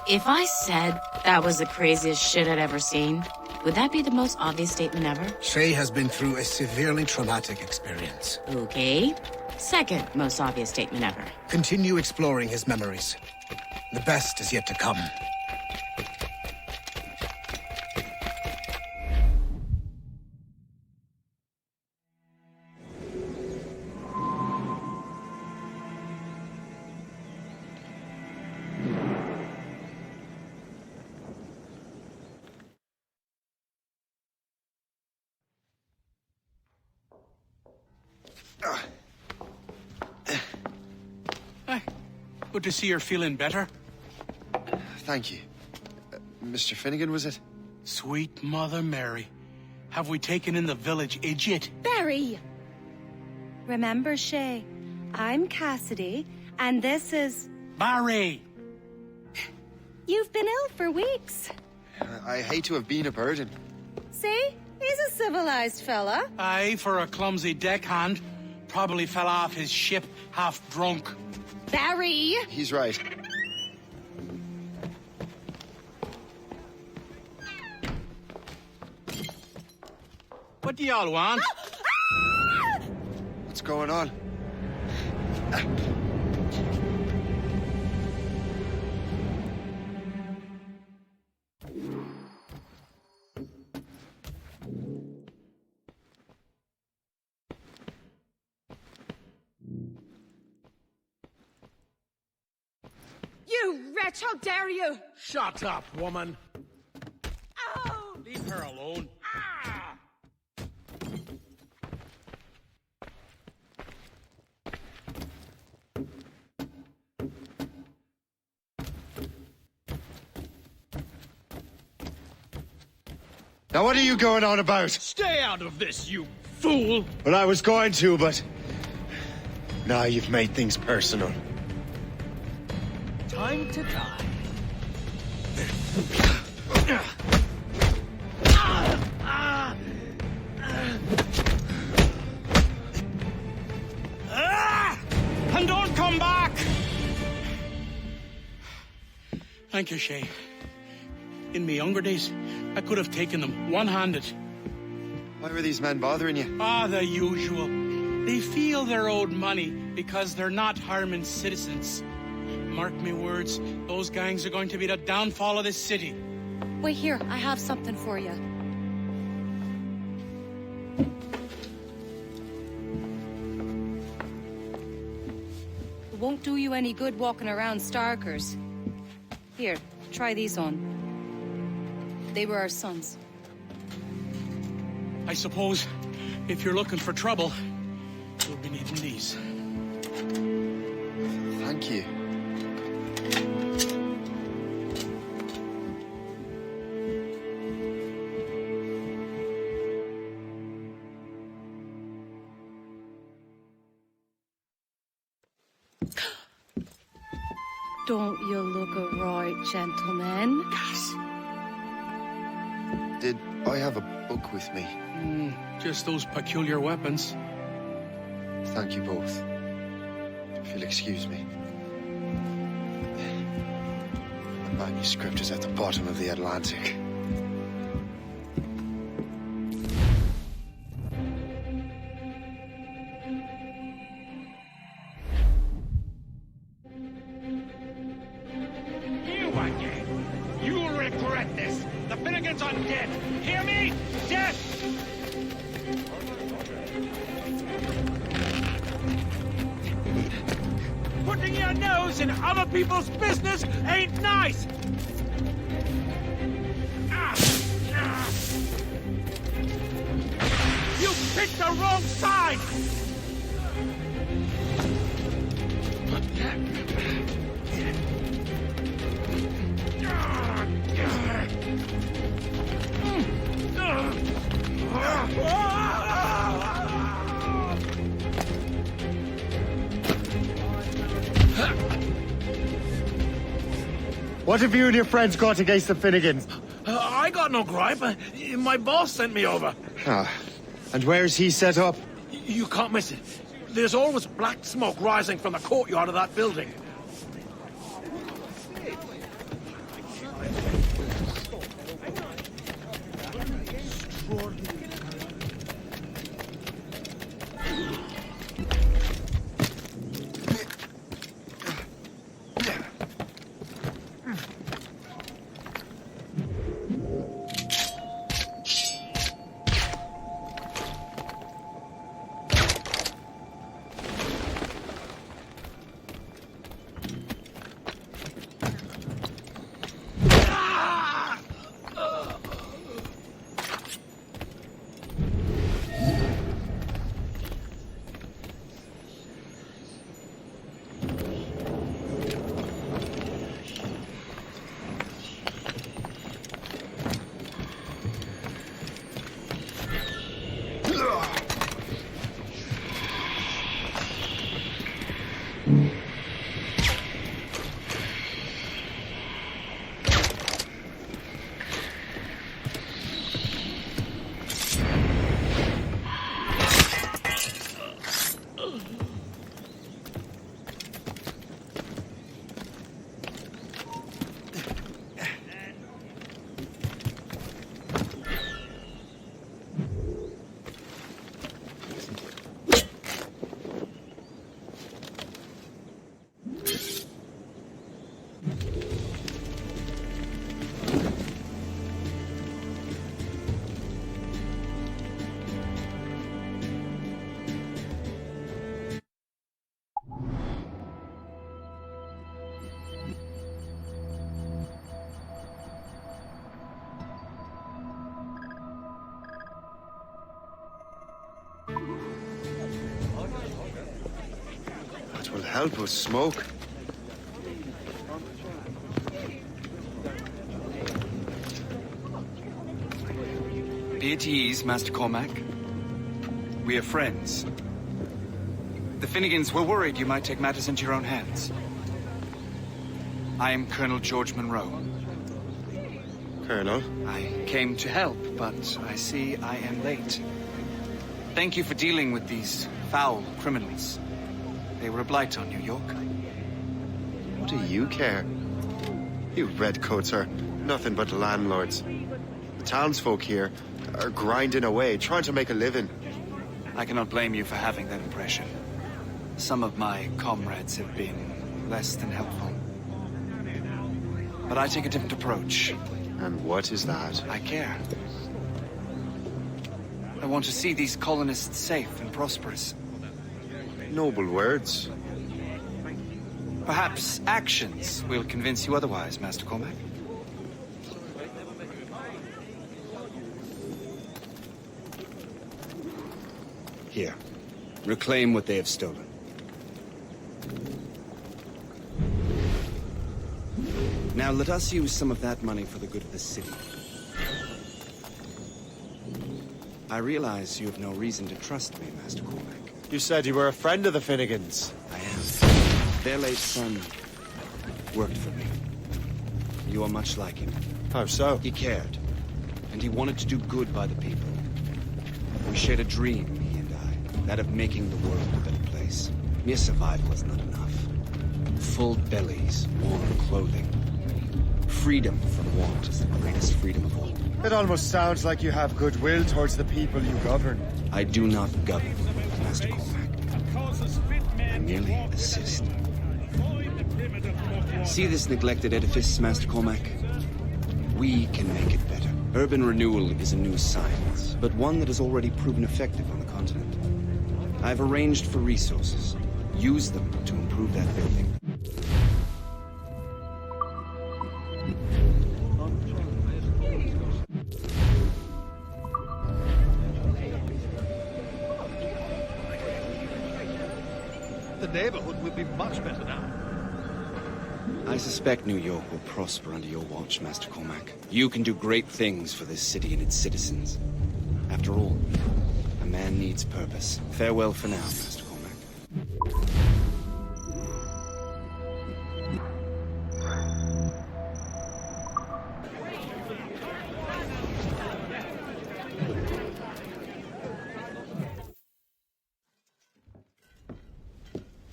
If I said that was the craziest shit I'd ever seen, would that be the most obvious statement ever? Shay has been through a severely traumatic experience. Okay. Second most obvious statement ever. Continue exploring his memories. The best is yet to come. Good to see you're feeling better. Thank you. Mr. Finnegan, was it? Sweet Mother Mary. Have we taken in the village idiot? Barry! Remember, Shay, I'm Cassidy, and this is... Barry! You've been ill for weeks. I hate to have been a burden. See? He's a civilized fella. Aye, for a clumsy deckhand. Probably fell off his ship half drunk. Barry! He's right. What do y'all want? What's going on? You wretch, how dare you! Shut up, woman. Oh! Leave her alone. Ah! Now what are you going on about? Stay out of this, you fool! Well, I was going to, but... Now you've made things personal. Time to die. And don't come back! Thank you, Shay. In my younger days, I could have taken them one-handed. Why were these men bothering you? Ah, the usual. They feel they're owed money because they're not harming citizens. Mark me words, those gangs are going to be the downfall of this city. Wait here, I have something for you. It won't do you any good walking around Starkers. Here, try these on. They were our sons. I suppose if you're looking for trouble, you'll be needing these. Thank you. Don't you look a right, gentlemen? Gas. Did I have a book with me? Just those peculiar weapons. Thank you both. If you'll excuse me. The manuscript is at the bottom of the Atlantic. You again! You'll regret this! The Finnegan's undead! Hear me? Death! Putting your nose in other people's business ain't nice! You picked the wrong side! What have you and your friends got against the Finnegans? I got no gripe. My boss sent me over. And where's he set up? You can't miss it. There's always black smoke rising from the courtyard of that building. That will help us smoke. Be at ease, Master Cormac. We are friends. The Finnegans were worried you might take matters into your own hands. I am Colonel George Monroe. Colonel? I came to help, but I see I am late. Thank you for dealing with these foul criminals. They were a blight on New York. What do you care? You redcoats are nothing but landlords. The townsfolk here are grinding away, trying to make a living. I cannot blame you for having that impression. Some of my comrades have been less than helpful. But I take a different approach. And what is that? I care. I want to see these colonists safe and prosperous. Noble words. Perhaps actions will convince you otherwise, Master Cormac. Here. Reclaim what they have stolen. Now let us use some of that money for the good of the city. I realize you have no reason to trust me, Master Cormac. You said you were a friend of the Finnegans. I am. Their late son worked for me. You are much like him. How so? He cared, and he wanted to do good by the people. We shared a dream, he and I, that of making the world a better place. Mere survival is not enough. Full bellies, warm clothing. Freedom from want is the greatest freedom of all. It almost sounds like you have goodwill towards the people you govern. I do not govern, Master Cormac. I merely assist. See this neglected edifice, Master Cormac? We can make it better. Urban renewal is a new science, but one that has already proven effective on the continent. I've arranged for resources. Use them to improve that building. The neighborhood will be much better now. I suspect New York will prosper under your watch, Master Cormac. You can do great things for this city and its citizens. After all, a man needs purpose. Farewell for now, Master Cormac.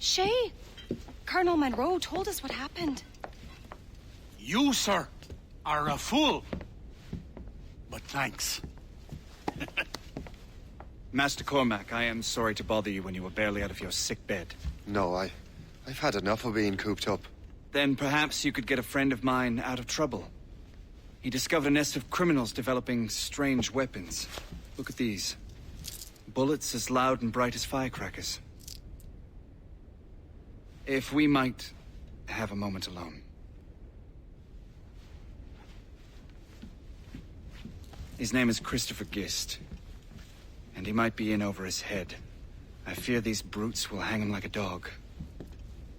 Shay, Colonel Monroe told us what happened. You, sir, are a fool. But thanks. Master Cormac, I am sorry to bother you when you were barely out of your sick bed. No, I've had enough of being cooped up. Then perhaps you could get a friend of mine out of trouble. He discovered a nest of criminals developing strange weapons. Look at these. Bullets as loud and bright as firecrackers. If we might have a moment alone. His name is Christopher Gist. And he might be in over his head. I fear these brutes will hang him like a dog.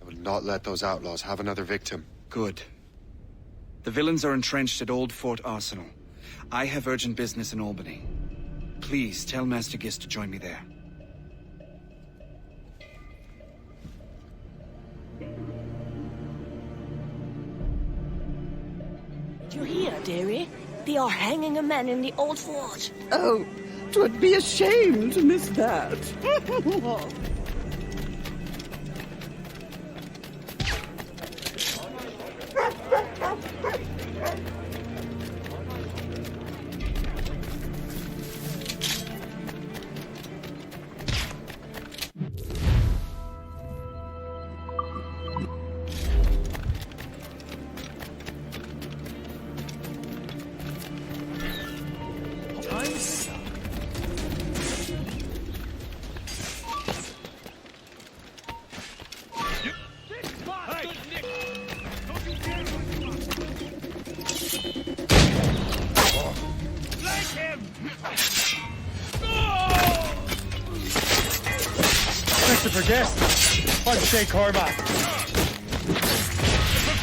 I will not let those outlaws have another victim. Good. The villains are entrenched at Old Fort Arsenal. I have urgent business in Albany. Please tell Master Gist to join me there. Do you hear, dearie? They are hanging a man in the old fort. Oh, 'twould be a shame to miss that. Christopher Guest. I'm Shay Cormac.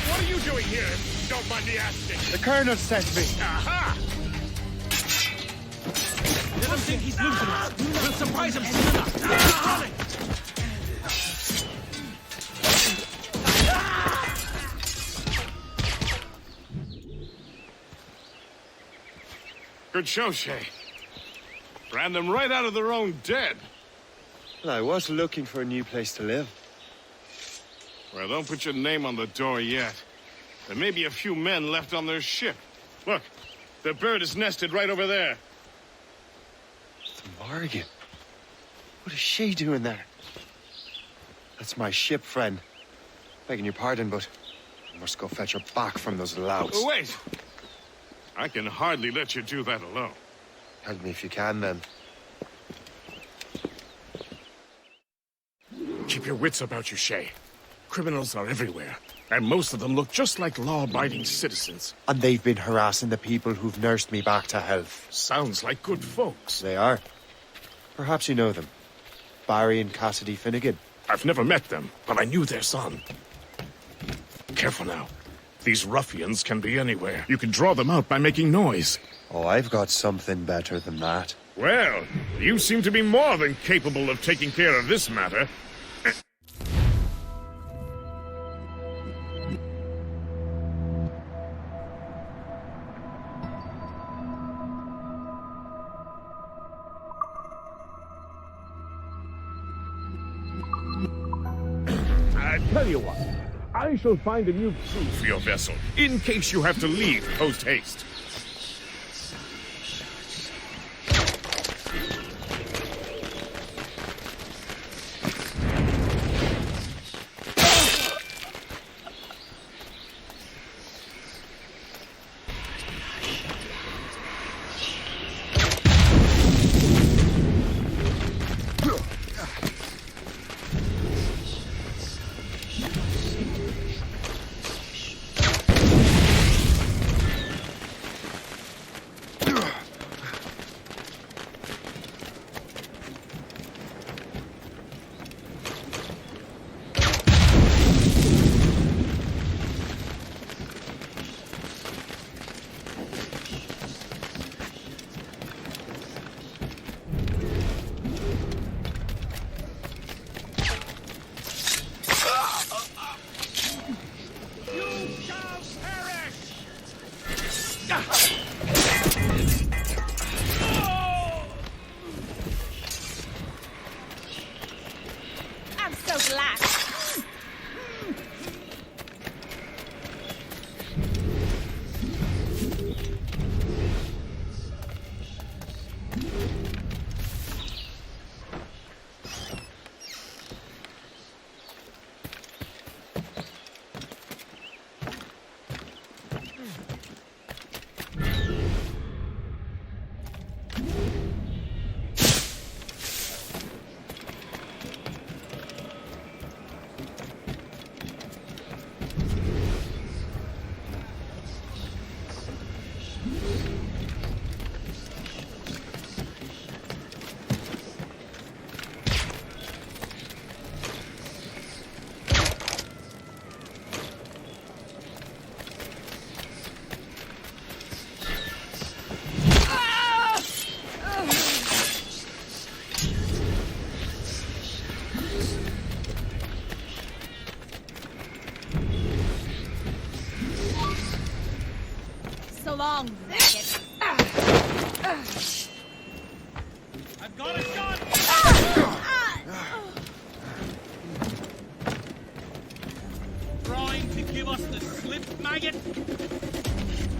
What are you doing here? Don't mind me asking. The Colonel sent me. Aha! Let him think he's losing us. We'll surprise him soon enough. Keep running. Good show, Shay. Ran them right out of their own den. Well, I was looking for a new place to live. Well, don't put your name on the door yet. There may be a few men left on their ship. Look, the bird is nested right over there. The Morrigan. What is she doing there? That's my ship, friend. Begging your pardon, but I must go fetch her back from those louts. Oh, wait! I can hardly let you do that alone. Help me if you can, then. Keep your wits about you, Shay. Criminals are everywhere, and most of them look just like law-abiding citizens. And they've been harassing the people who've nursed me back to health. Sounds like good folks. They are. Perhaps you know them. Barry and Cassidy Finnegan. I've never met them, but I knew their son. Careful now. These ruffians can be anywhere. You can draw them out by making noise. Oh, I've got something better than that. Well, you seem to be more than capable of taking care of this matter. I tell you what, I shall find a new crew for your vessel, in case you have to leave post-haste. along, maggot. I've got a shot! Trying to give us the slip, maggot?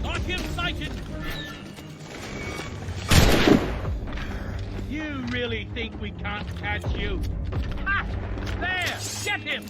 Got him sighted! You really think we can't catch you? Ha! There! Get him!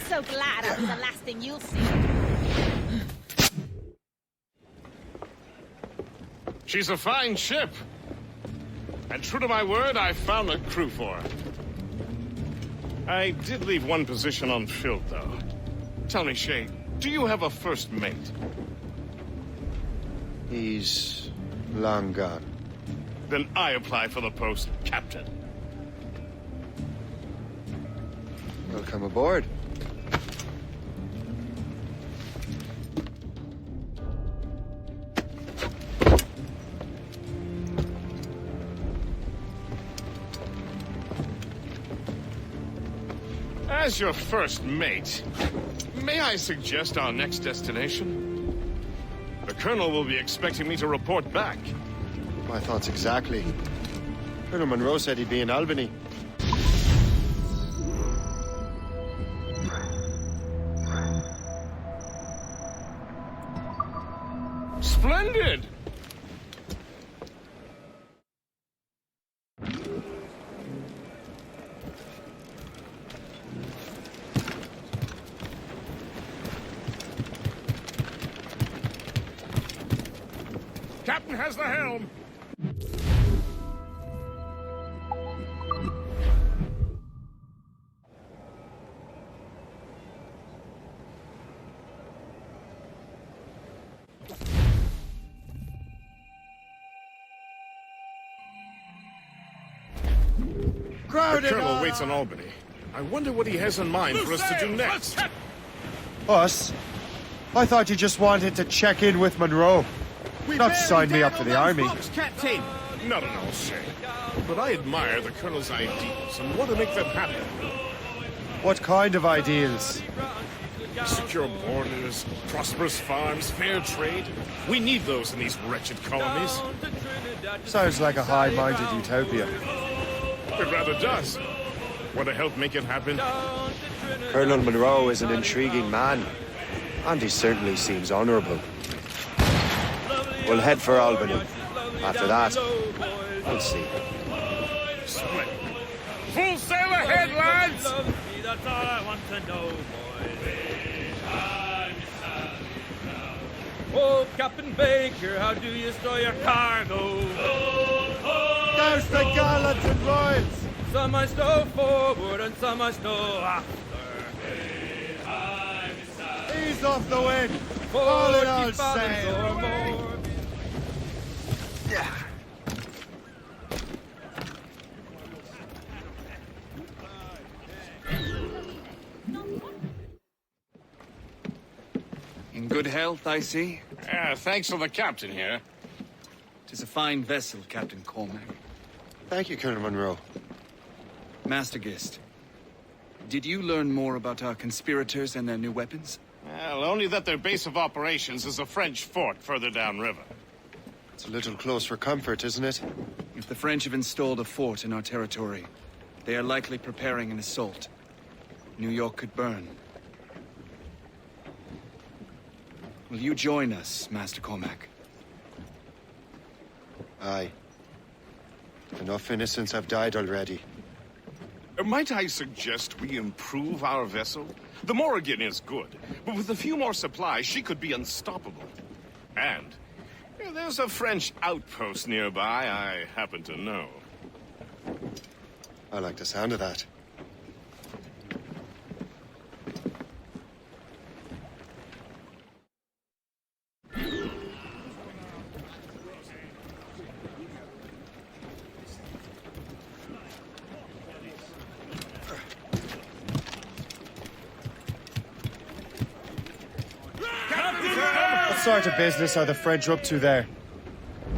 So glad I'll be the last thing you'll see. She's a fine ship. And true to my word, I found a crew for her. I did leave one position unfilled, though. Tell me, Shay, do you have a first mate? He's long gone. Then I apply for the post, Captain. Welcome aboard. As your first mate, may I suggest our next destination? The Colonel will be expecting me to report back. My thoughts exactly. Colonel Monroe said he'd be in Albany. Splendid! Captain has the helm. The Colonel waits in Albany. I wonder what he has in mind for us to do next. Us? I thought you just wanted to check in with Monroe. Not sign me up for the army. Captain! Not at all, Shay. But I admire the Colonel's ideals and want to make them happen. What kind of ideals? Secure borders, prosperous farms, fair trade. We need those in these wretched colonies. Sounds like a high-minded utopia. It rather does. Want to help make it happen? Colonel Monroe is an intriguing man, and he certainly seems honorable. We'll head for Albany. After that, we'll see. Split. Full sail ahead, lads! That's all I want to know, Oh, Captain Baker, how do you store your cargo? There's the gallants and royals! Some I stow forward and some I stow after. Ease off the wind! All in all sail! good health, I see. Thanks to the captain here. Tis a fine vessel, Captain Cormac. Thank you, Colonel Monroe. Master Gist, did you learn more about our conspirators and their new weapons? Well, only that their base of operations is a French fort further downriver. It's a little close for comfort, isn't it? If the French have installed a fort in our territory, they are likely preparing an assault. New York could burn. Will you join us, Master Cormac? Aye. Enough innocents have died already. Might I suggest we improve our vessel? The Morrigan is good, but with a few more supplies, she could be unstoppable. And there's a French outpost nearby I happen to know. I like the sound of that. What sort of business are the French up to there?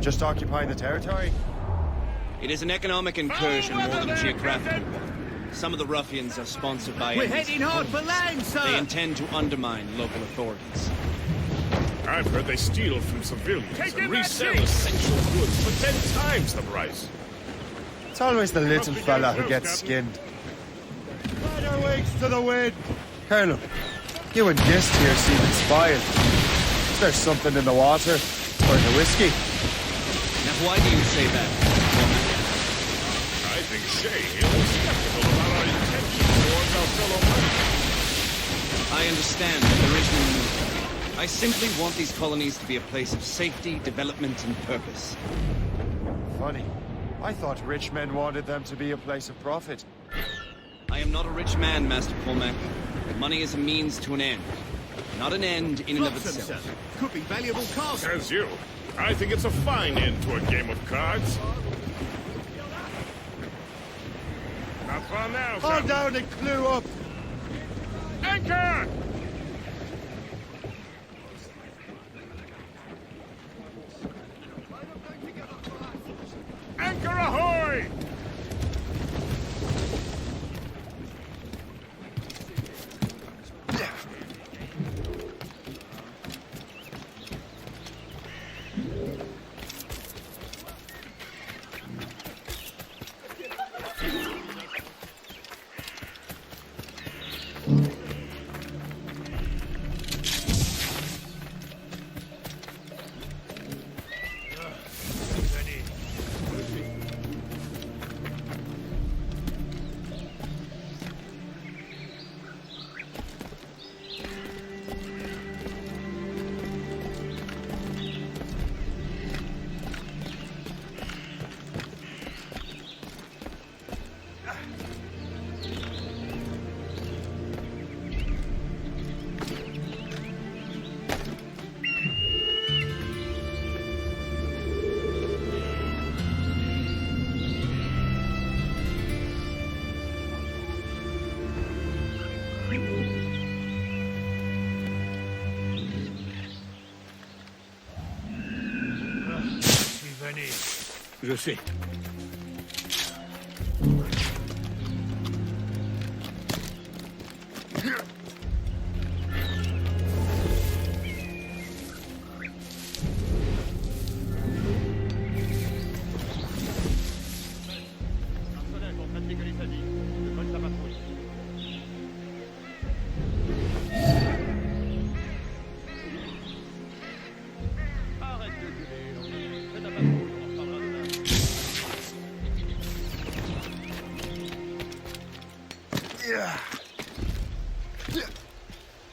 Just occupying the territory? It is an economic incursion more than a geographical one. Some of the ruffians are sponsored by We're enemies heading of hard homes. for land, sir! They intend to undermine local authorities. I've heard they steal from civilians and resell essential goods for 10 times the price. It's always the little fella who gets skinned. Spread our wings to the wind! Colonel, you and Gist here seem inspired. Is there something in the water? Or in the whiskey? Now, why do you say that, Cormac? I think Shay here was skeptical about our intentions towards our fellow men. I understand that there is no need. I simply want these colonies to be a place of safety, development, and purpose. Funny. I thought rich men wanted them to be a place of profit. I am not a rich man, Master Cormac. Money is a means to an end, not an end in and of itself. Could be valuable cargo. Says you. I think it's a fine end to a game of cards. Have fun now, Hold down and clue up! Anchor! Anchor ahoy! Je sais.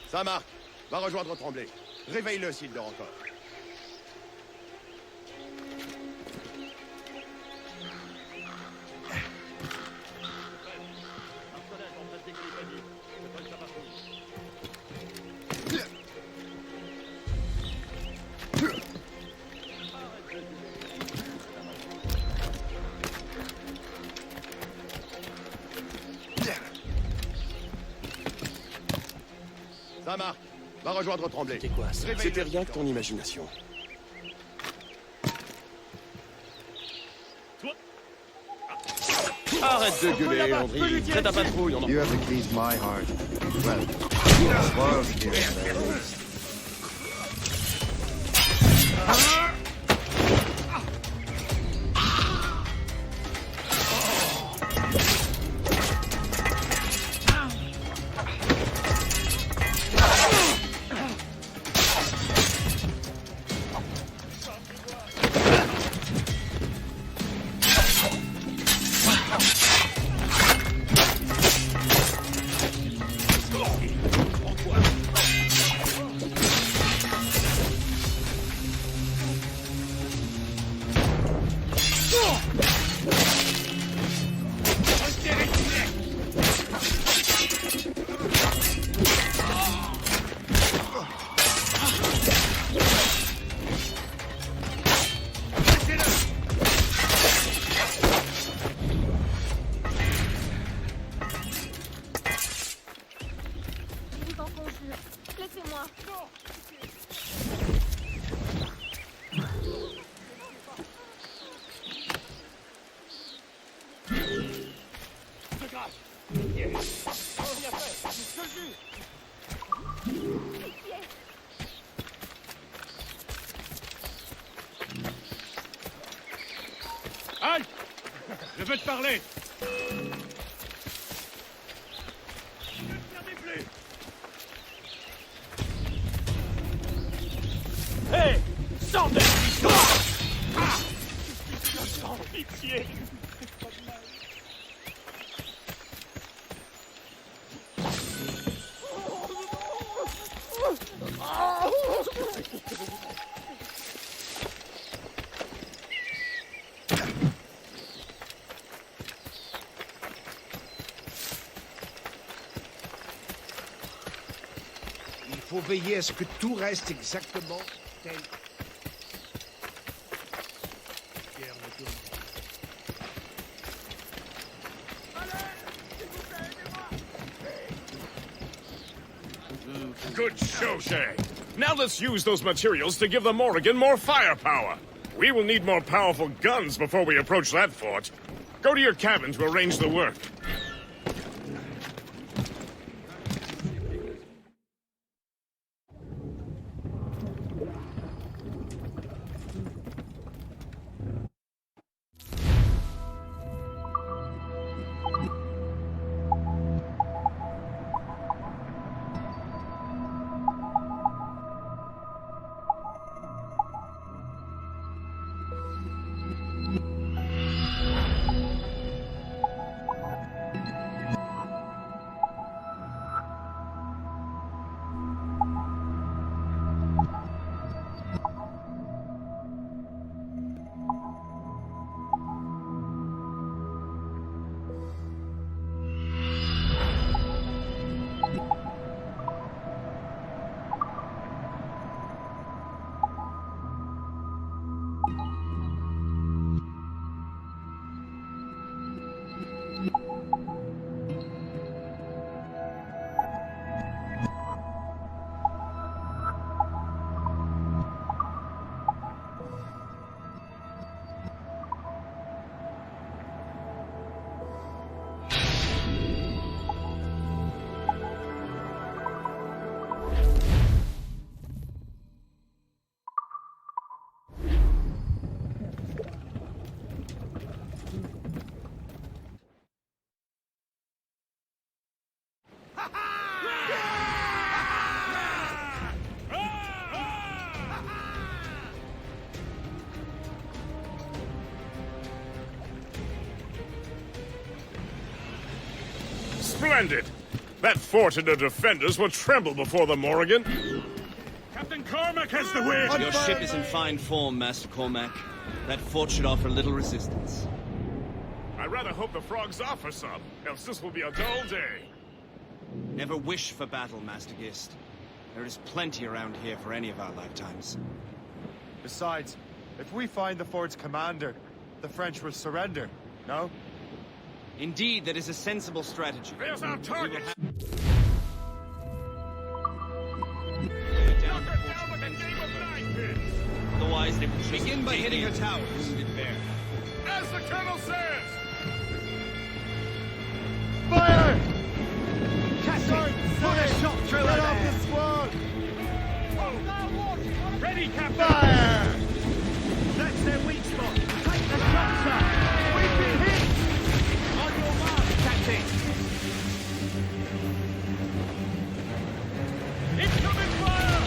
Saint-Marc, va rejoindre Tremblay. Réveille-le s'il dort encore. Saint-Marc, Va rejoindre Tremblay. C'est quoi ça? C'était rien que ton imagination. Arrête de gueuler, Landry. C'est ta patrouille, on en... You have the keys to my heart. Well, as far as here, that is. Halte! Je veux te parler! Hé! Sors de l'histoire! Sans pitié! Il faut veiller à ce que tout reste exactement tel. Good show, Shay. Now let's use those materials to give the Morrigan more firepower. We will need more powerful guns before we approach that fort. Go to your cabin to arrange the work. Splendid! That fort and the defenders will tremble before the Morrigan. Captain Cormac has the wheel! Your ship is in fine form, Master Cormac. That fort should offer little resistance. I rather hope the frogs offer some, else this will be a dull day. Never wish for battle, Master Gist. There is plenty around here for any of our lifetimes. Besides, if we find the fort's commander, the French will surrender, no? Indeed, that is a sensible strategy. There's our target! Begin by hitting her towers. As the colonel says! Fire! Captain, put a shot through her Get off there. the squad! Ready, Captain! Fire! That's their weak spot. Take the shot, sir. We've been hit. On your mark, Captain. Incoming fire!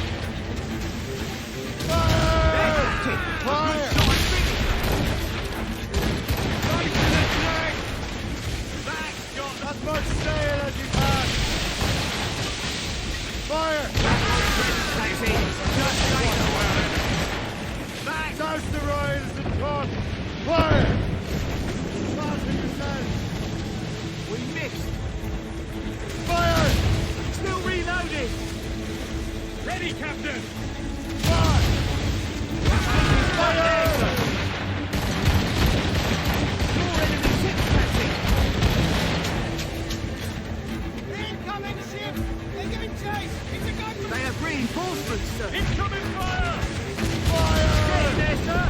There, Captain. Fire! Good shot. Right to the flag. Back, Scott. As much sail as you can! Fire! Captain. Just stay away. Back. Douse the royals and front! Fire! Fasten yourselves! We missed. Fire! Still reloading. Ready, Captain! Fire! Fire! More enemy ships, Captain. Incoming ship! They're giving chase! It's a gunman! They have reinforcements, sir. Incoming fire! Getting there, sir.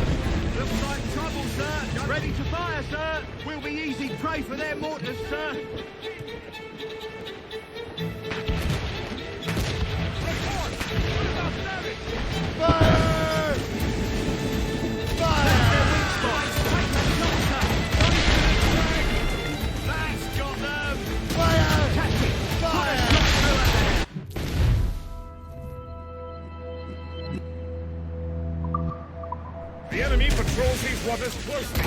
Looks like trouble, sir. Ready to fire, sir. We'll be easy prey for their mortars, sir. Fire! Fire! That's got them. Fire! Captain, Fire! The enemy patrols these waters closely.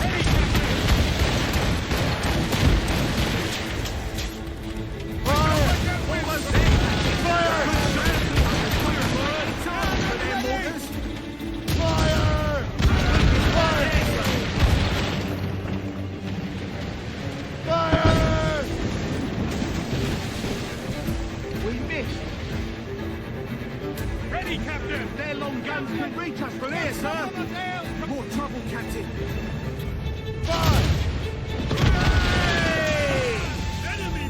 We missed. Ready, Captain! Their long guns can reach us from here, sir. More trouble, Captain. Enemy!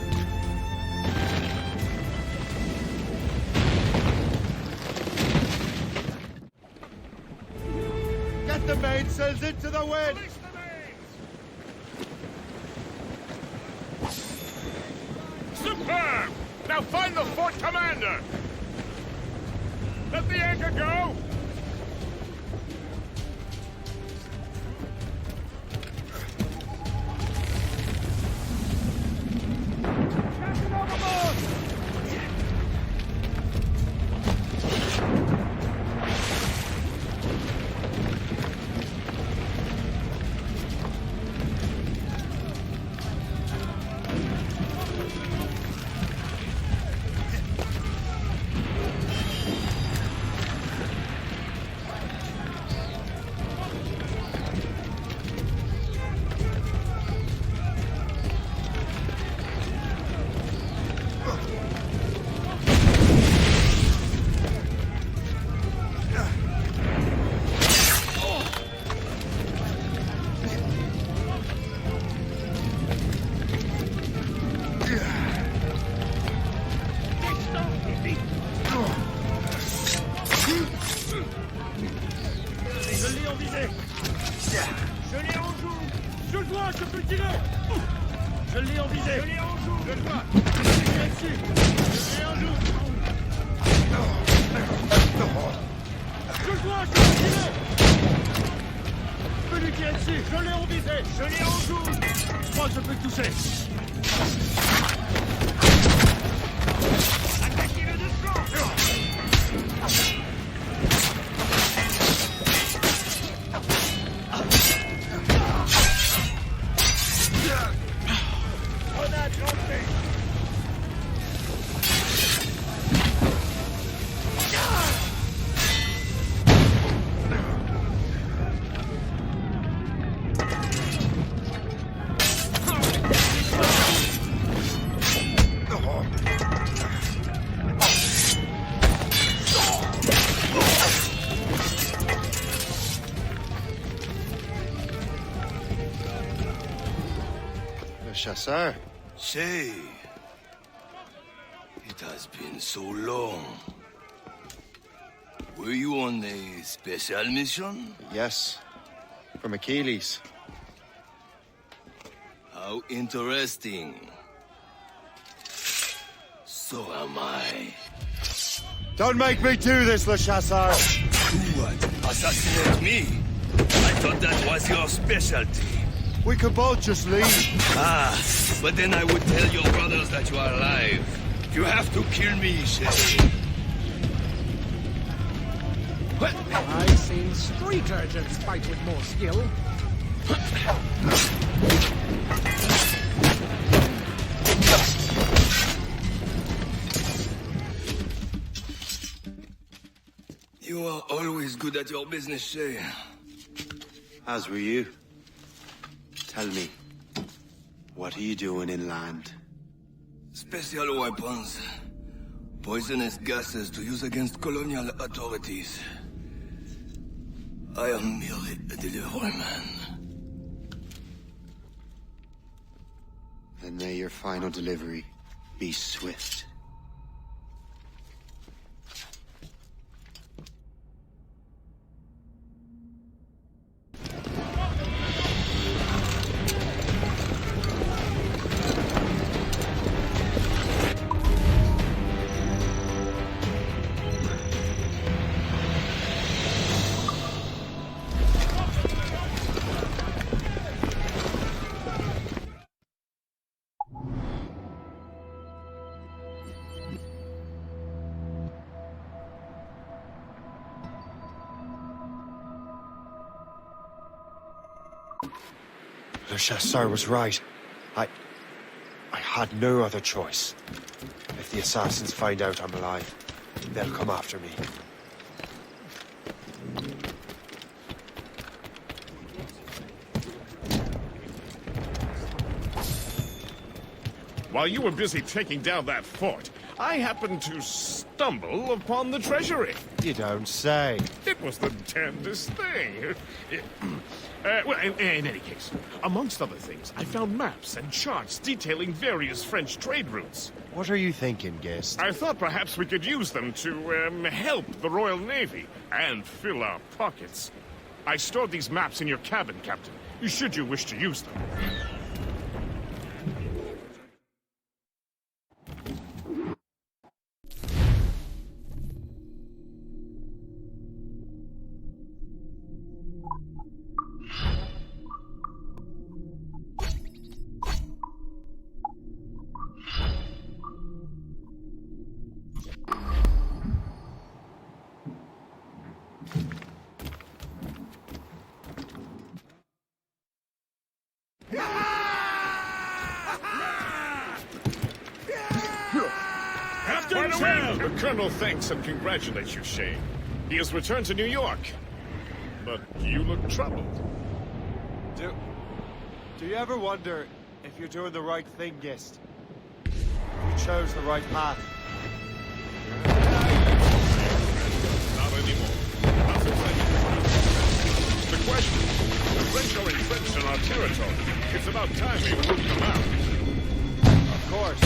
Get the mainsails into the wind! Release the mains! Superb! Now find the fort commander! Let the anchor go! Captain overboard! Je l'ai en visée. Je l'ai en joue. Je le vois, je peux tirer. Je l'ai en visée. Je l'ai en joue. Je le vois. Je vais tirer dessus. Je l'ai en joue. Je le vois, je peux tirer. Je peux lui tirer dessus. Je l'ai en visée. Je l'ai en joue. Je crois que je peux le toucher. Attaquez-le de flanc. Grenade lancée. Le chasseur. Say, it has been so long. Were you on a special mission? Yes. From Achilles. How interesting. So am I. Don't make me do this, Le Chasseur! Do what? Assassinate me? I thought that was your specialty. We could both just leave. Ah, but then I would tell your brothers that you are alive. You have to kill me, Shay. I've seen street urchins fight with more skill. You are always good at your business, Shay. As were you. Tell me, what are you doing inland? Special weapons. Poisonous gases to use against colonial authorities. I am merely a deliveryman. Then may your final delivery be swift. Le Chasseur was right. I had no other choice. If the assassins find out I'm alive, they'll come after me. While you were busy taking down that fort, I happened to stumble upon the treasury. You don't say. It was the damnedest thing. Well, in any case, amongst other things, I found maps and charts detailing various French trade routes. What are you thinking, guest? I thought perhaps we could use them to, help the Royal Navy and fill our pockets. I stored these maps in your cabin, Captain, should you wish to use them. The Colonel thanks and congratulates you, Shane. He has returned to New York. But you look troubled. Do you ever wonder if you're doing the right thing, guest? You chose the right path. Not anymore. The question, the French are entrenched in our territory. It's about time we root them out. Of course.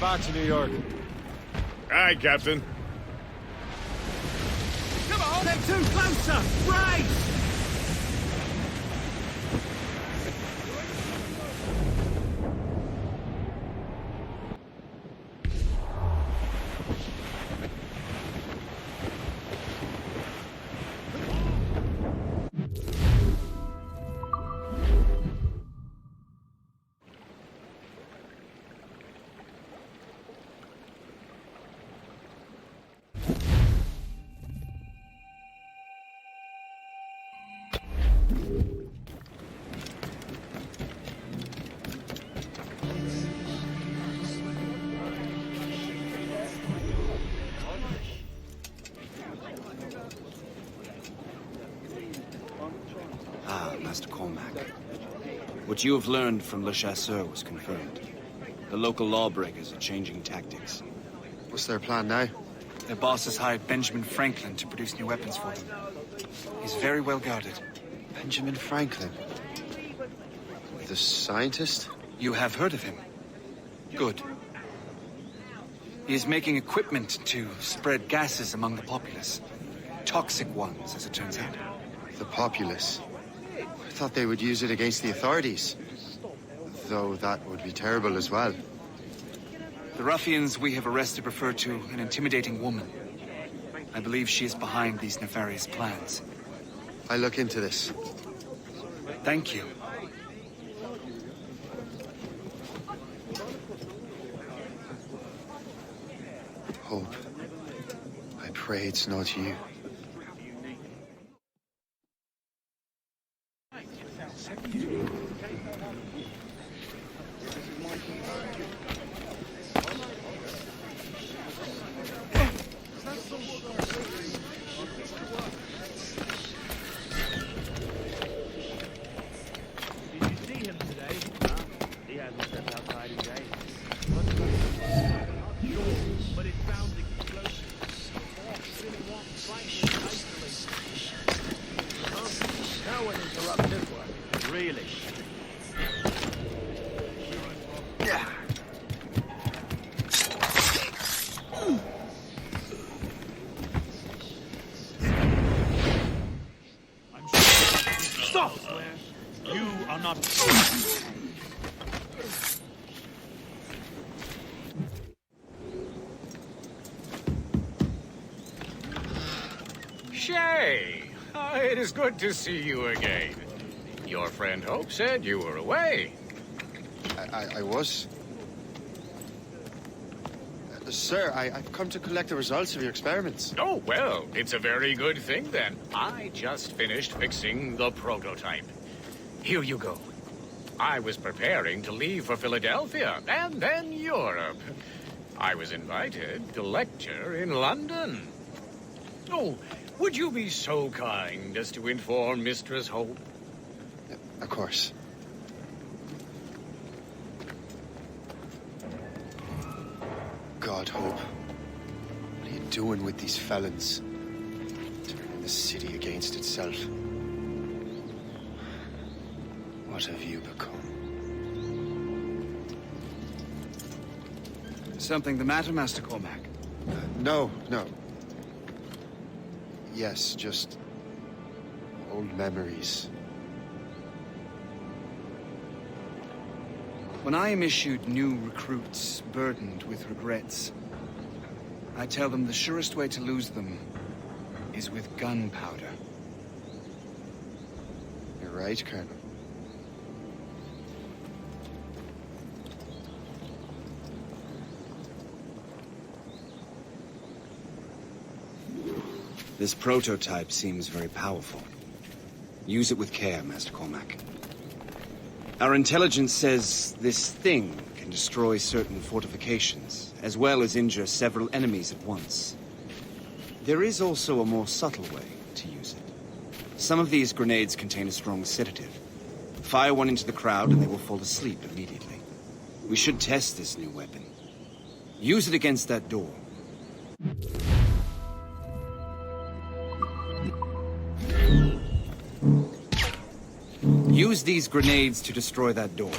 back to New York. Aye, Captain. Come on, they're too closer! Right! Ah, Master Cormac. What you have learned from Le Chasseur was confirmed. The local lawbreakers are changing tactics. What's their plan now? Their boss has hired Benjamin Franklin to produce new weapons for them. He's very well guarded. Benjamin Franklin? The scientist? You have heard of him? Good. He is making equipment to spread gases among the populace. Toxic ones, as it turns out. The populace? I thought they would use it against the authorities. Though that would be terrible as well. The ruffians we have arrested refer to an intimidating woman. I believe she is behind these nefarious plans. I'll look into this. Thank you. Hope. I pray it's not you. Shay! It is good to see you again. Your friend Hope said you were away. I was. Sir, I've come to collect the results of your experiments. Oh, well, it's a very good thing then. I just finished fixing the prototype. Here you go. I was preparing to leave for Philadelphia and then Europe. I was invited to lecture in London. Oh, would you be so kind as to inform Mistress Hope? Of course. God, Hope. What are you doing with these felons? Turning the city against itself. What have you become? Something the matter, Master Cormac? No. Yes, just old memories. When I am issued new recruits burdened with regrets, I tell them the surest way to lose them is with gunpowder. You're right, Colonel. This prototype seems very powerful. Use it with care, Master Cormac. Our intelligence says this thing can destroy certain fortifications, as well as injure several enemies at once. There is also a more subtle way to use it. Some of these grenades contain a strong sedative. Fire one into the crowd and they will fall asleep immediately. We should test this new weapon. Use it against that door. Use these grenades to destroy that door.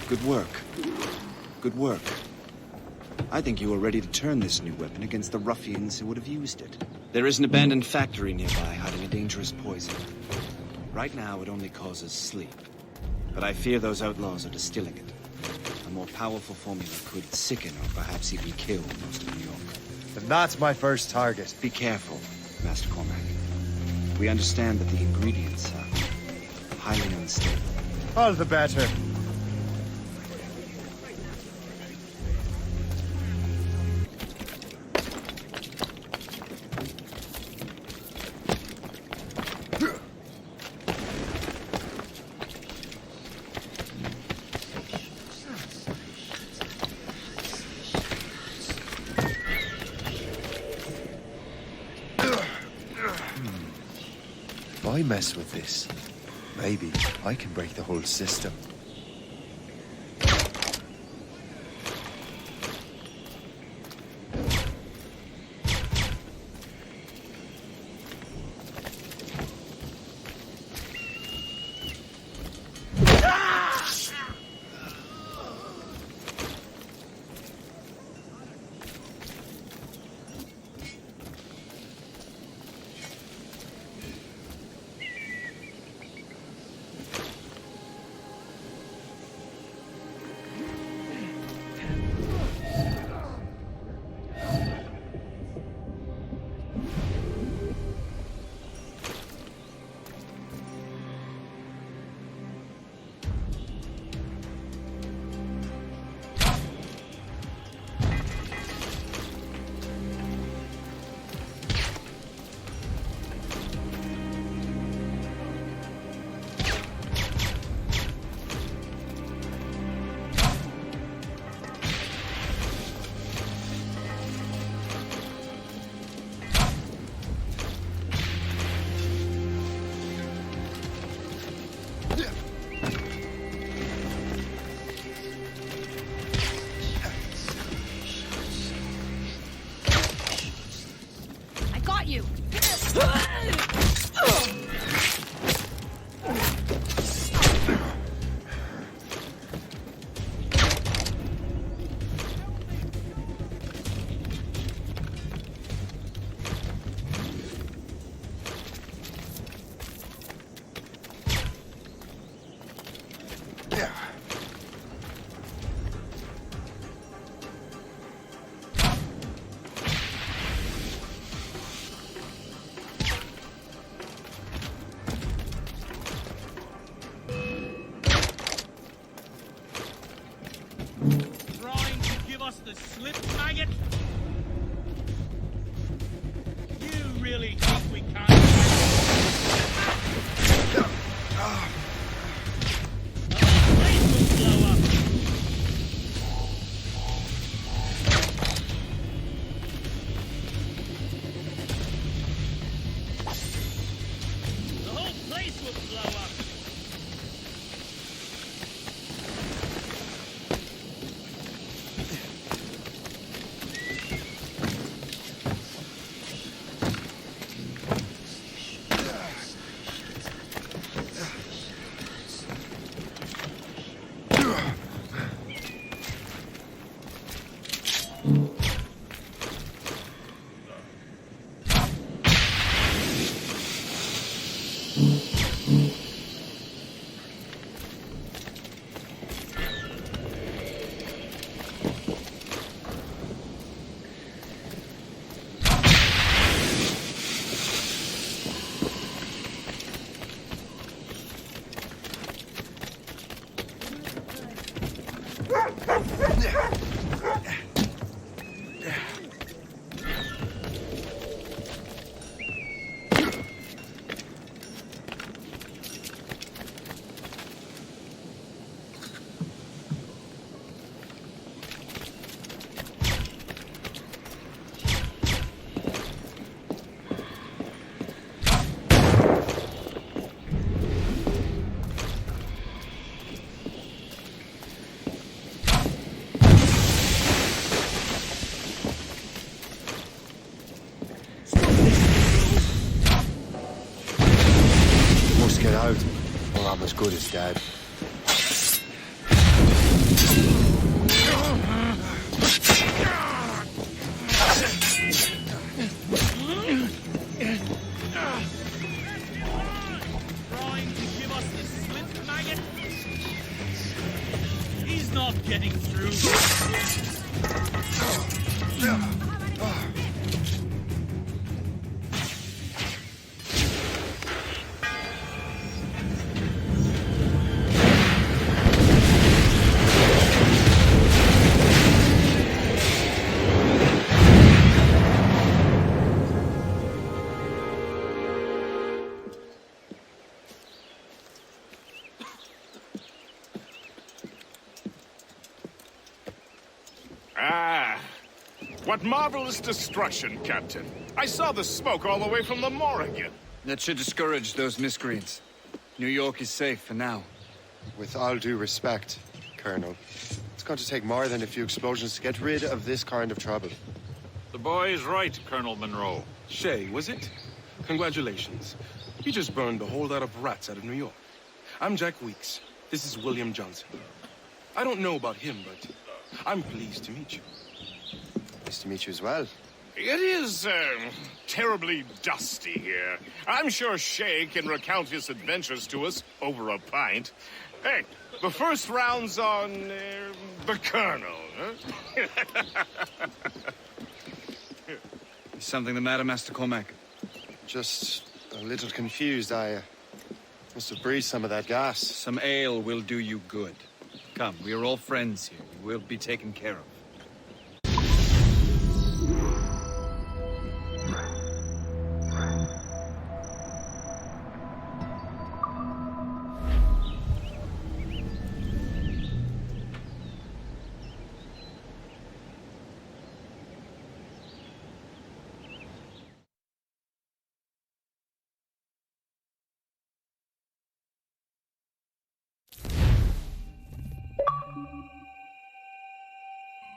Good work. Good work. I think you are ready to turn this new weapon against the ruffians who would have used it. There is an abandoned factory nearby hiding a dangerous poison. Right now, it only causes sleep. But I fear those outlaws are distilling it. A more powerful formula could sicken or perhaps even kill most of New York. Then that's my first target. Be careful, Master Cormac. We understand that the ingredients are highly unstable. All the better. If I mess with this, maybe I can break the whole system. You. The slip, maggot? You really think we can't? The whole place will blow up. Get out, or I'm as good as dead. getting through. Ah, what marvelous destruction, Captain. I saw the smoke all the way from the Morrigan. That should discourage those miscreants. New York is safe for now. With all due respect, Colonel, it's going to take more than a few explosions to get rid of this kind of trouble. The boy is right, Colonel Monroe. Shay, was it? Congratulations. You just burned a whole lot of rats out of New York. I'm Jack Weeks. This is William Johnson. I don't know about him, but I'm pleased to meet you. Nice to meet you as well. It is, terribly dusty here. I'm sure Shay can recount his adventures to us over a pint. Hey, the first round's on, the Colonel, huh? Is something the matter, Master Cormac? Just a little confused. I must have breathed some of that gas. Some ale will do you good. Come, we are all friends here. You will be taken care of.